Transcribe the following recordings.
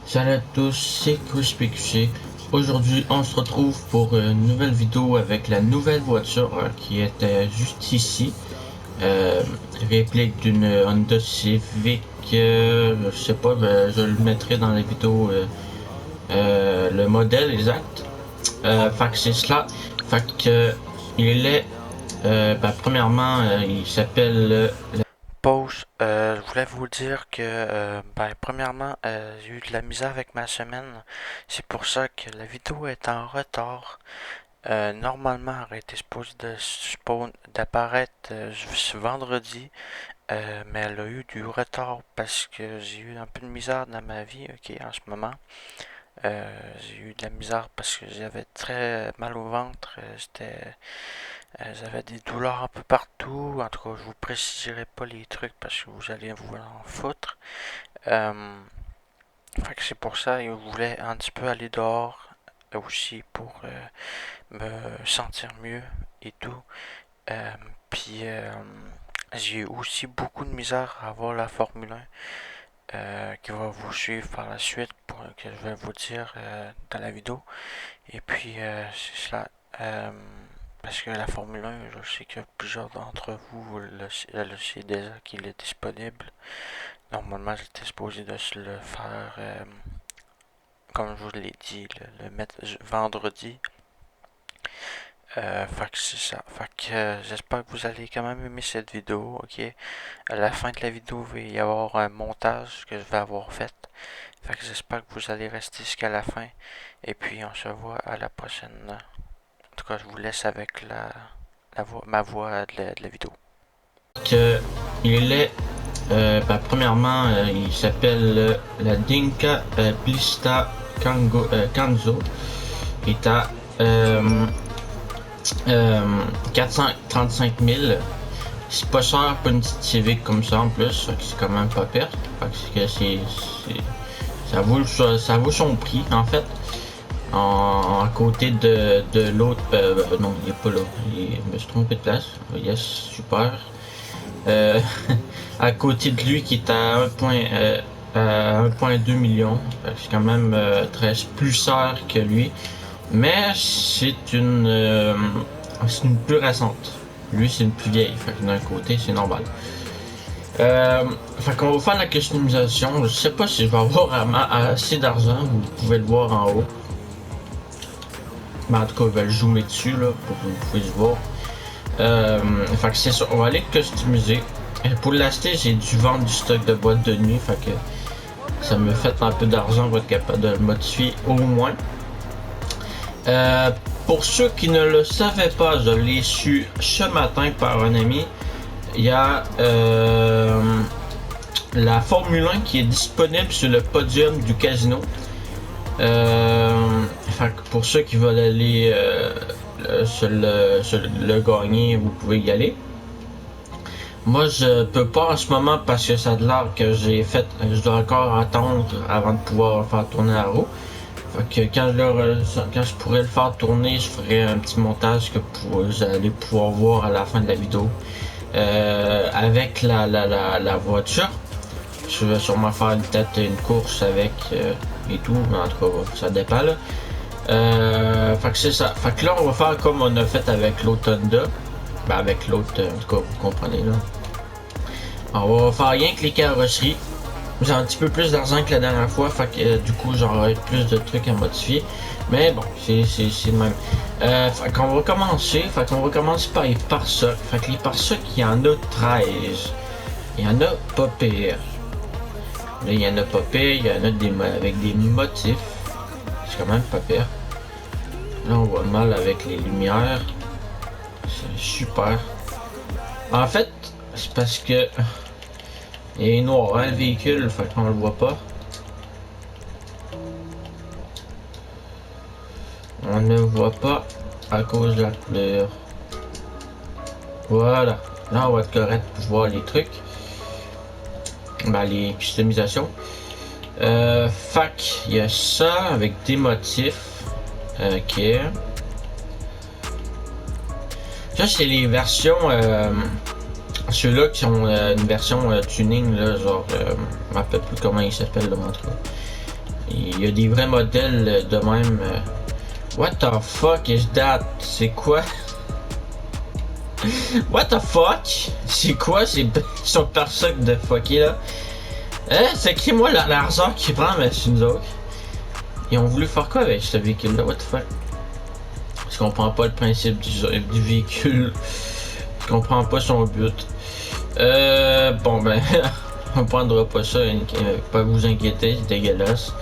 Salut à tous, c'est CrispyQC. Aujourd'hui, on se retrouve pour une nouvelle vidéo avec la nouvelle voiture qui était juste ici. Réplique d'une Honda Civic, je sais pas, je le mettrai dans la vidéo le modèle exact. Fait que c'est cela. Fait que il est, premièrement, il s'appelle Pause. Je voulais vous dire que, premièrement, j'ai eu de la misère avec ma semaine. C'est pour ça que la vidéo est en retard. Normalement, elle aurait été supposée d'apparaître ce vendredi, mais elle a eu du retard parce que j'ai eu un peu de misère dans ma vie, ok, en ce moment. J'ai eu de la misère parce que j'avais très mal au ventre. J'avais des douleurs un peu partout. En tout cas, je vous préciserai pas les trucs parce que vous allez vous en foutre. Euh, Fait que c'est pour ça que je voulais un petit peu aller dehors aussi pour me sentir mieux et tout. Euh, puis j'ai eu aussi beaucoup de misère à avoir la Formule 1 qui va vous suivre par la suite pour que je vais vous dire dans la vidéo. Et puis c'est cela. Euh, Parce que la Formule 1, je sais que plusieurs d'entre vous le savent déjà qu'il est disponible. Normalement, j'étais supposé de se le faire, comme je vous l'ai dit, le mettre vendredi. Fait que c'est ça. Fait que j'espère que vous allez quand même aimer cette vidéo, ok? À la fin de la vidéo, il va y avoir un montage que je vais avoir fait. Fait que j'espère que vous allez rester jusqu'à la fin. Et puis on se voit à la prochaine. En tout cas, je vous laisse avec ma voix de la vidéo. que il est premièrement, il s'appelle la Dinka Plista Kanzo. Il est à euh, 435 000. C'est pas cher pour une petite Civic comme ça en plus, c'est quand même pas pire. Parce que ça vaut son prix en fait. À côté de l'autre, non, il est pas là. Je me suis trompé de place. Yes, super. Euh, à côté de lui qui est à 1,2 million. C'est quand même très plus cher que lui. Mais c'est une plus récente. Lui, c'est une plus vieille. Fait que d'un côté, c'est normal. Fait qu'on va faire la customisation. Je sais pas si je vais avoir assez d'argent. Vous pouvez le voir en haut. Mais en tout cas, je vais le zoomer dessus là, pour que vous puissiez voir. Fait que c'est ça. On va aller customiser. Pour l'acheter, j'ai dû vendre du stock de boîtes de nuit. Fait que ça me fait un peu d'argent pour être capable de le modifier au moins. Euh, pour ceux qui ne le savaient pas, je l'ai su ce matin par un ami. Il y a la Formule 1 qui est disponible sur le podium du casino. Fait que pour ceux qui veulent aller le gagner, vous pouvez y aller. Moi, je peux pas en ce moment parce que ça a l'air que je dois encore attendre avant de pouvoir faire tourner la roue. Fait que quand je pourrais le faire tourner, je ferai un petit montage que vous allez pouvoir voir à la fin de la vidéo. Avec la voiture, je vais sûrement faire peut-être une course avec et tout, mais en tout cas, ça dépend là. Fait que c'est ça. Fait que là, on va faire comme on a fait avec l'autre Honda. Ben avec l'autre, en tout cas, vous comprenez là. On va faire rien que les carrosseries. J'ai un petit peu plus d'argent que la dernière fois, fait que du coup j'aurai plus de trucs à modifier. Mais bon, c'est le même. Fait qu'on va commencer. Fait qu'on va commencer par les pare-chocs. Fait que les pare-chocs, il y en a 13. Il y en a pas pire. Là, il y en a pas pire, il y en a avec des motifs. C'est quand même pas pire. Là, on voit mal avec les lumières. C'est super. En fait, c'est parce que il est noir, hein, le véhicule, fait qu'on le voit pas. On ne voit pas à cause de la couleur. Voilà. Là, on va être correct pour voir les trucs. Ben, les customisations. Fac, il y a ça avec des motifs. Ok. Ça, c'est les versions. Ceux-là qui ont une version tuning, là, genre. Je me rappelle plus comment il s'appelle, là, en tout cas. Il y a des vrais modèles de même. What the fuck is that? C'est quoi? What the fuck? C'est quoi ces son pare-choc de fucké là? C'est qui moi l'argent qui prend, mais c'est nous autres. Ils ont voulu faire quoi avec ce véhicule là? What the fuck? Je comprends pas le principe du véhicule. Je comprends pas son but. Bon ben, on prendra pas ça, pas vous inquiéter, c'est dégueulasse.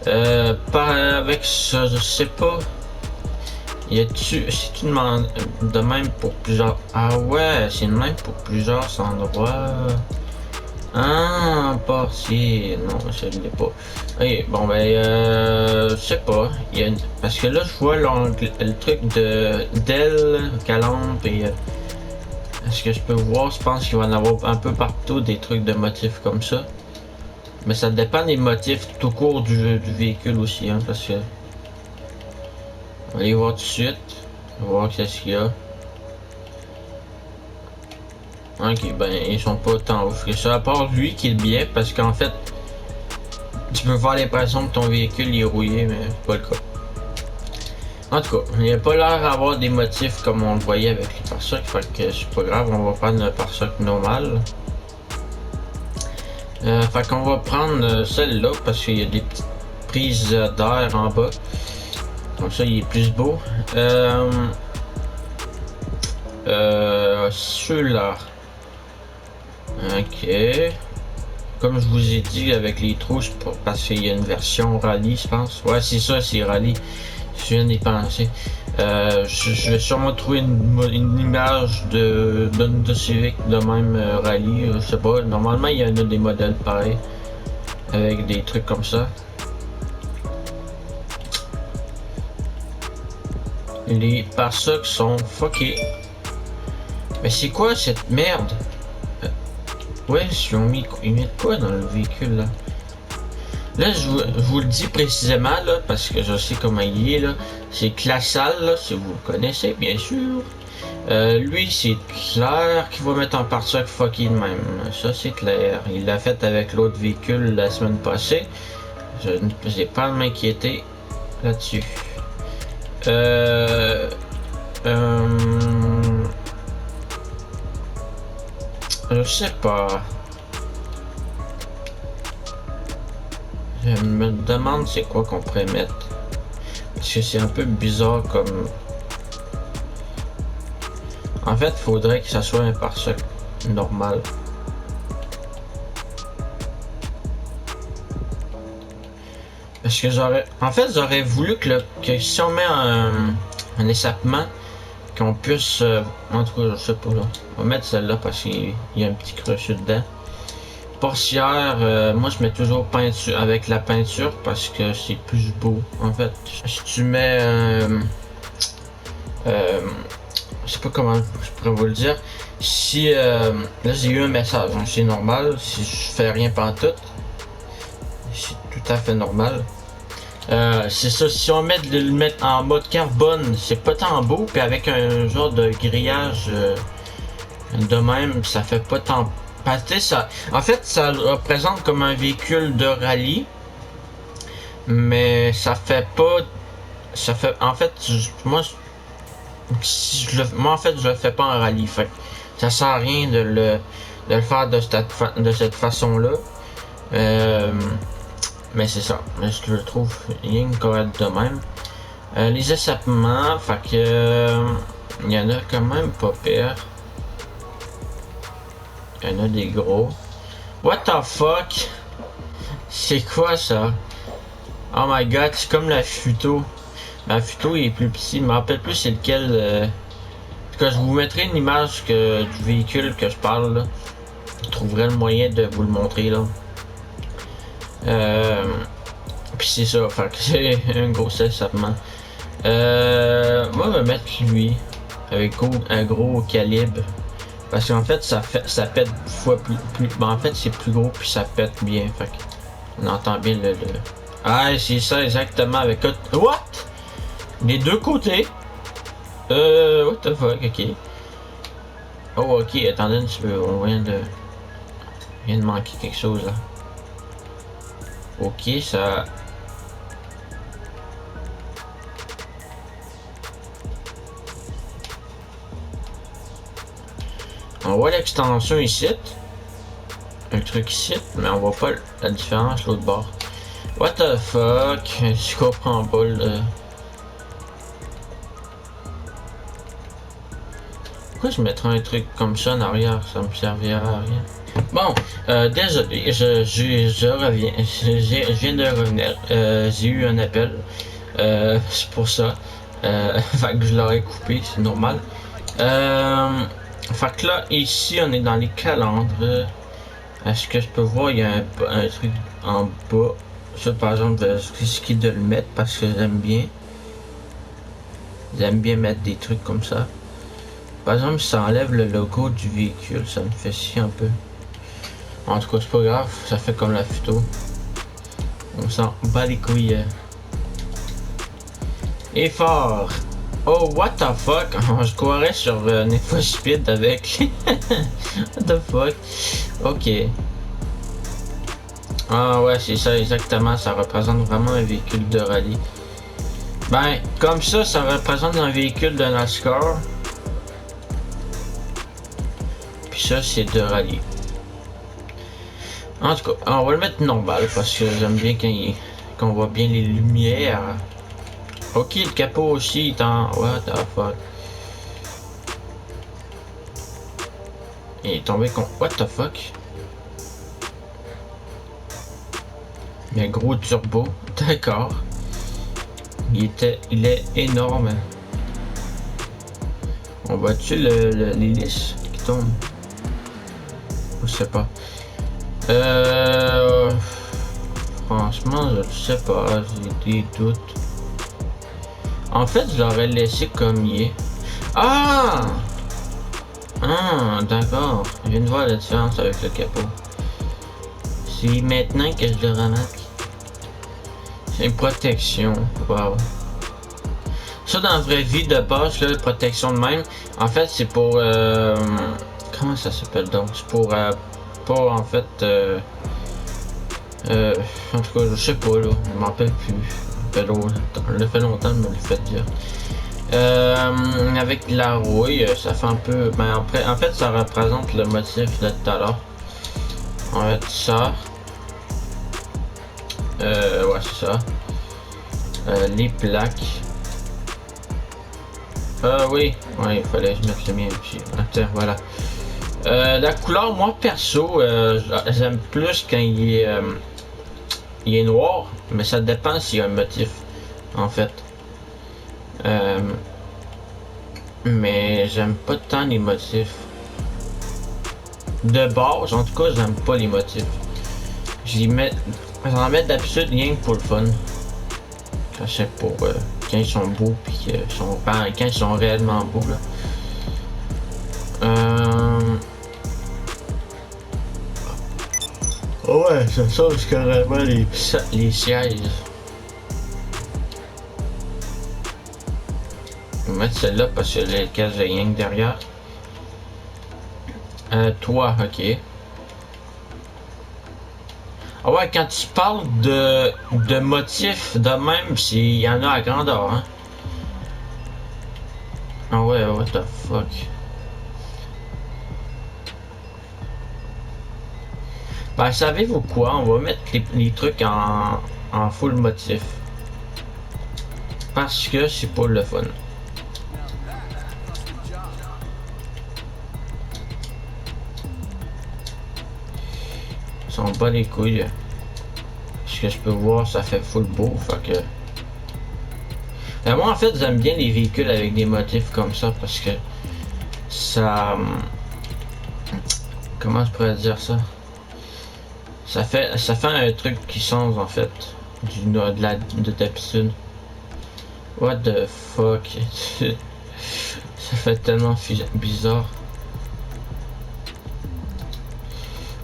Pas avec ça, je sais pas. Y a-tu, si tu demandes de même pour plusieurs, ah ouais, c'est de même pour plusieurs endroits. Ah, pas si, non, je l'ai pas. Ok, bon ben, je sais pas. Parce que là, je vois le truc de d'elle, calampe et. Est-ce que je peux voir? Je pense qu'il va en avoir un peu partout des trucs de motifs comme ça. Mais ça dépend des motifs tout au cours du véhicule aussi, hein, parce que. On va aller voir tout de suite. On va voir qu'est-ce qu'il y a. Ok, ben ils sont pas tant ouf que ça, à part lui qui est bien, parce qu'en fait, tu peux avoir l'impression que ton véhicule est rouillé, mais c'est pas le cas. En tout cas, il n'y a pas l'air d'avoir des motifs comme on le voyait avec les pare-chocs, fait que c'est pas grave, on va prendre le pare-choc normal. Fait qu'on va prendre celle-là, parce qu'il y a des petites prises d'air en bas. Comme ça, il est plus beau. Celui-là. Ok. Comme je vous ai dit avec les trous, parce qu'il y a une version rallye, je pense. Ouais, c'est ça, c'est rallye. Je viens d'y penser. Je vais sûrement trouver une image de Honda Civic de même rallye. Je sais pas. Normalement, il y en a des modèles pareils. Avec des trucs comme ça. Les pare-chocs sont fuckés. Mais c'est quoi cette merde? Ouais, ils mettent quoi dans le véhicule là? Là, je vous le dis précisément là, parce que je sais comment il est là. C'est Classal là, si vous le connaissez bien sûr. Lui, c'est clair qu'il va mettre un pare-choc fucké de même. Ça, c'est clair. Il l'a fait avec l'autre véhicule la semaine passée. Je n'ai pas à m'inquiéter là-dessus. Je sais pas. Je me demande c'est quoi qu'on pourrait mettre. Parce que c'est un peu bizarre comme. En fait, faudrait que ça soit un pare-choc normal. Parce que j'aurais voulu que si on met un échappement, qu'on puisse, en tout cas, je sais pas là. On va mettre celle-là parce qu'il y a un petit crochet dedans. Portière, moi je mets toujours peinture avec la peinture parce que c'est plus beau. En fait, si tu mets, je sais pas comment je pourrais vous le dire. Si là j'ai eu un message, hein, c'est normal. Si je fais rien pantoute, c'est tout à fait normal. C'est ça, si on met de le mettre en mode carbone, c'est pas tant beau, puis avec un genre de grillage de même, ça fait pas tant. Parce que ça, en fait, ça représente comme un véhicule de rallye, mais ça fait pas. Ça fait, en fait, moi en fait, je le fais pas en rallye, fait ça sert à rien de le faire de cette façon-là. Mais c'est ça, je le trouve rien correct de même. Les échappements, fait que il y en a quand même pas pire. Il y en a des gros. What the fuck? C'est quoi ça? Oh my god, c'est comme la Futo. La Futo est plus petit, je me rappelle plus c'est lequel. En tout cas, je vous mettrai une image du véhicule que je parle là. Je trouverai le moyen de vous le montrer là. Puis c'est ça, fait que c'est un gros échappement. Moi, je vais mettre lui avec un gros calibre. Parce qu'en fait, ça pète fois plus. Ben, en fait, c'est plus gros puis ça pète bien. Fait on entend bien le. Ah, c'est ça exactement avec. What? Les deux côtés. What the fuck, ok. Oh, ok, attendez un petit peu. On vient de manquer quelque chose là. Ok, ça... On voit l'extension ici. Un truc ici, mais on voit pas la différence l'autre bord. What the fuck? Je comprends pas le... Pourquoi je mettrais un truc comme ça en arrière? Ça me servira à rien. Bon, désolé, je reviens. Je viens de revenir. J'ai eu un appel. C'est pour ça. Fait que je l'aurais coupé, c'est normal. Fait que là, ici, on est dans les calandres. Est-ce que je peux voir, il y a un truc en bas. Ça, par exemple, je risque de le mettre parce que j'aime bien. J'aime bien mettre des trucs comme ça. Par exemple, ça enlève le logo du véhicule, ça me fait chier un peu. En tout cas, c'est pas grave, ça fait comme la photo. On s'en bat les couilles. Et fort! Oh, what the fuck? Je courais sur Need for Speed avec. What the fuck? Ok. Ah ouais, c'est ça exactement, ça représente vraiment un véhicule de rallye. Ben, comme ça représente un véhicule de NASCAR. Puis ça, c'est de rallye. En tout cas, on va le mettre normal parce que j'aime bien qu'on voit bien les lumières. Ok, le capot aussi est en... What the fuck? Il est tombé con... What the fuck? Il y a un gros turbo. D'accord. Il est énorme. On voit-tu l'hélice qui tombe? Je sais pas. Franchement, je sais pas. J'ai des doutes. En fait, je l'aurais laissé comme il est. Ah! Ah, d'accord. Je viens de voir la différence avec le capot. C'est maintenant que je le remarque. C'est une protection. Wow. Ça, dans la vraie vie de base, là, protection de même, en fait, c'est pour... comment ça s'appelle donc? C'est pour en fait... en tout cas, je sais pas, là. Je m'en rappelle plus. Ça fait longtemps de me le fait dire. Avec la rouille, ça fait un peu... Ben, après, en fait, ça représente le motif de tout à l'heure. On va mettre ça. Ouais, c'est ça. Les plaques. Oui. Ouais, il fallait que je mette le mien aussi. Attends, voilà. La couleur, moi, perso, j'aime plus quand il est noir, mais ça dépend s'il y a un motif, en fait. Mais j'aime pas tant les motifs. De base, en tout cas, j'aime pas les motifs. J'en mets d'habitude rien que pour le fun. Quand c'est pour quand ils sont beaux puis quand ils sont réellement beaux là. Oh ouais, ça change carrément les sièges. Je vais mettre celle-là parce que j'ai le cache de rien que derrière. Toi, ok. Ah ouais, quand tu parles de motifs de même, il y en a à grandeur, hein. Ah ouais, what the fuck. Ben, savez-vous quoi? On va mettre les trucs en full motif. Parce que c'est pour le fun. On s'en bat les couilles. Ce que je peux voir, ça fait full beau, fait que... Ben, moi, en fait, j'aime bien les véhicules avec des motifs comme ça, parce que... Ça... Comment je pourrais dire ça? Ça fait un truc qui change, en fait, de d'habitude. What the fuck? Ça fait tellement bizarre.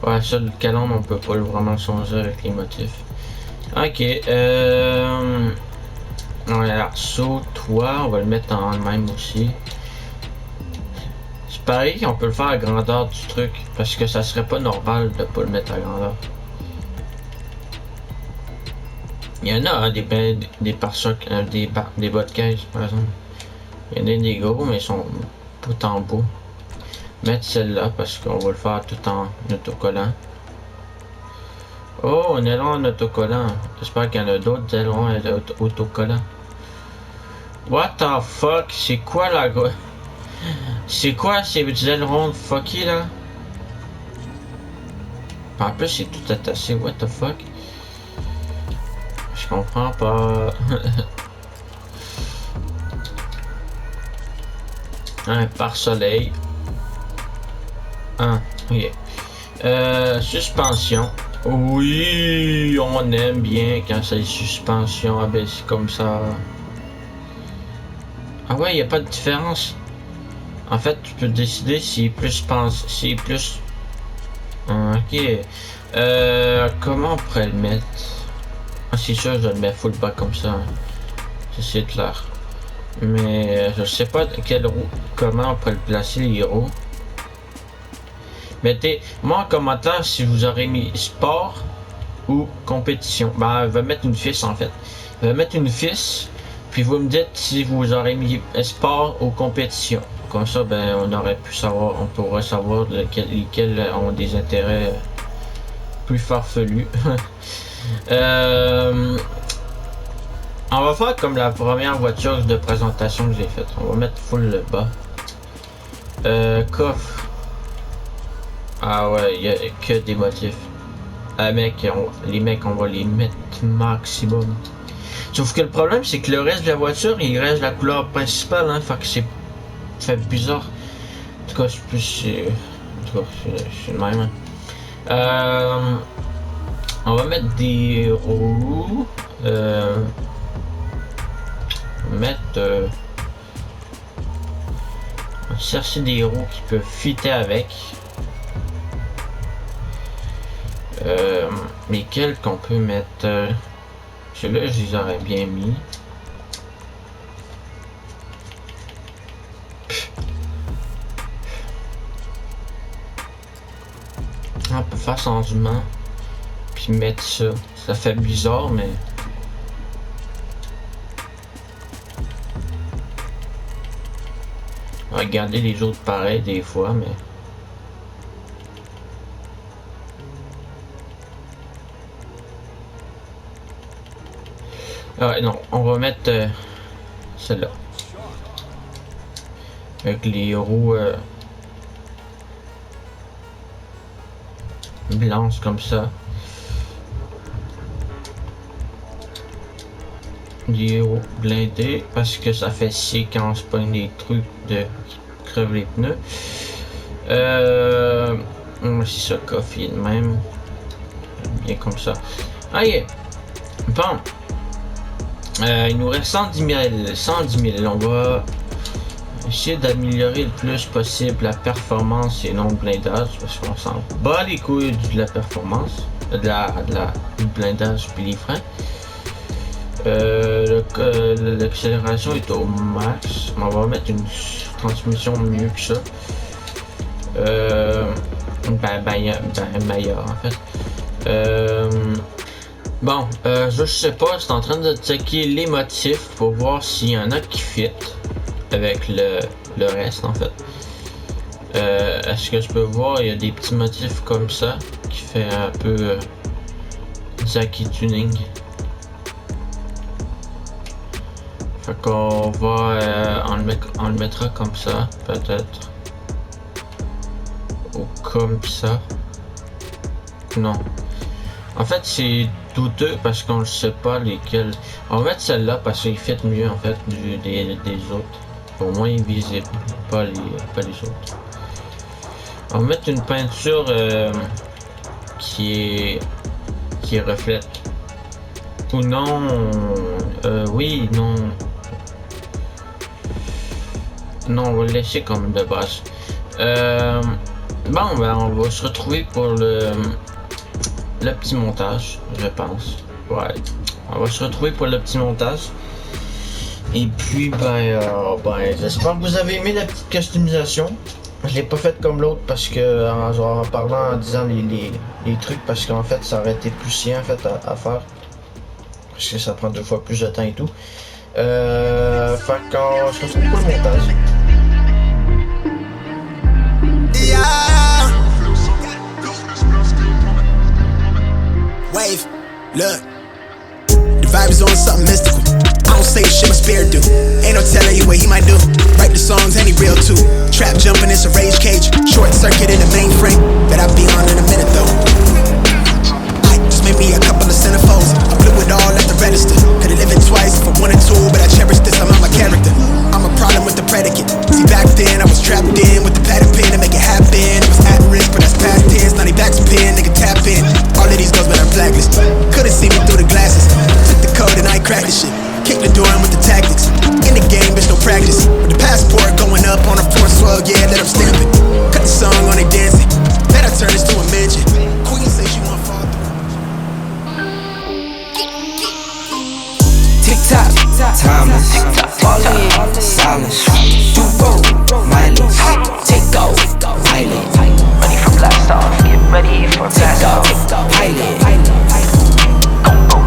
Ouais, ça, le calandre, on peut pas vraiment changer avec les motifs. Ok, alors, toi, on va le mettre en même aussi. C'est pareil qu'on peut le faire à grandeur du truc, parce que ça serait pas normal de pas le mettre à grandeur. Il y en a hein, des pare-chocs, des bas de caisse par exemple. Il y en a des gros mais ils sont tout en beau. Mettre celle-là parce qu'on va le faire tout en autocollant. Oh, un aileron en autocollant. J'espère qu'il y en a d'autres ailerons autocollants. What the fuck? C'est quoi la gros? C'est quoi ces ailerons fucky là? En plus c'est tout attaché, what the fuck? Je comprends pas. Un pare-soleil. Ah, ok. Suspension. Oui, on aime bien quand c'est suspension. Ah ben c'est comme ça. Ah ouais, y a pas de différence. En fait, tu peux décider s'il est plus. Ok. Comment on pourrait le mettre? Ah, c'est sûr, je le mets full bas comme ça. C'est clair. Mais je sais pas quelle roue, comment on peut le placer les roues. Mettez moi en commentaire si vous aurez mis sport ou compétition. Ben, elle va mettre une fiche en fait. Elle va mettre une fiche, puis vous me dites si vous aurez mis sport ou compétition. Comme ça, ben, on pourrait savoir lesquels ont des intérêts plus farfelus. On va faire comme la première voiture de présentation que j'ai faite. On va mettre full le bas. Coffre. Ah ouais, il y a que des motifs. Ah mec, les mecs, on va les mettre maximum. Sauf que le problème, c'est que le reste de la voiture, il reste la couleur principale, hein. Fait que c'est fait bizarre. En tout cas, c'est le même. Hein. On va mettre des roues. Mettre chercher des roues qui peuvent fitter avec lesquelles qu'on peut mettre ceux-là je les aurais bien mis on peut faire changement puis mettre ça fait bizarre mais regardez les autres pareils des fois, mais ah non, on va mettre celle-là avec les roues blanches comme ça. Les roues blindées parce que ça fait chier quand on se pogne des trucs de crève les pneus. C'est ça, coffee de même. Bien comme ça. Ah yeah. Bon. Il nous reste 110 000. 110 000. On va essayer d'améliorer le plus possible la performance et non le blindage parce qu'on s'en bat les couilles de la performance, du blindage puis les freins. L'accélération est au max. On va mettre une transmission mieux que ça. Meilleur en fait. Bon, je sais pas, c'est en train de checker les motifs pour voir s'il y en a qui fit avec le reste en fait. Est-ce que je peux voir, il y a des petits motifs comme ça qui fait un peu Jackie Tuning. Fait qu'on va on le mettra comme ça peut-être. Ou comme ça. Non. En fait c'est douteux parce qu'on ne sait pas lesquels. On va mettre celle-là parce qu'il fit mieux en fait des autres. Au moins invisible, pas les autres. On va mettre une peinture qui reflète. Ou non. Oui, non. Non, on va le laisser comme de base. Bon, ben on va se retrouver pour le petit montage, je pense. Ouais. On va se retrouver pour le petit montage. Et puis, j'espère que vous avez aimé la petite customisation. Je l'ai pas faite comme l'autre parce que, en parlant, en disant les trucs, parce qu'en fait, ça aurait été plus chiant en fait, à faire. parce que ça prend 2 fois plus de temps et tout. Fait qu'on se retrouve pour le montage. Yeah. Wave, look. The vibe is on something mystical. I don't say shit my spirit do. Ain't no telling you what he might do. Write the songs and he real too. Trap jumping, it's a rage cage. Short circuit in the mainframe. Bet I'll be on in a minute though. I just made me a couple of centerfolds. I blew it all at the register. Could've lived it twice for 1 or 2, but I cherish this, I'm not my character. I'm a problem with the predicate. See back then I was trapped in with the pad and pen to make it happen. It was at risk, but that's past tense. Now they backspin, nigga tap in. All of these girls, but I'm blacklist. Couldn't see me through the glasses. Took the code and I cracked the shit. Kick the door in with the tactics. In the game, bitch, no practice. With the passport going up on the floor swell, yeah, let them stamp it. Cut the song on they dancing. Bet I turn this to a midget. Queen say she want fall through. Tick-tock, timeless, falling, silence. Do roll, mileage, take off, pilot. Ready for blast off, get ready for blast off. Pilot,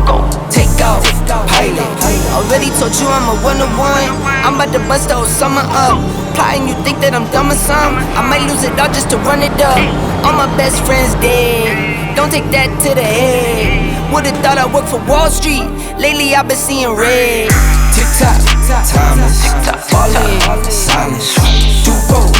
go, take off, pilot. Already told you I'm a one-on-one. I'm about to bust the whole summer up. Plotting, you think that I'm dumb or something? I might lose it all just to run it up. All my best friends dead, don't take that to the head. Would've thought I worked for Wall Street. Lately I've been seeing red. Tick-tock, timeless, falling, silence. Do roll,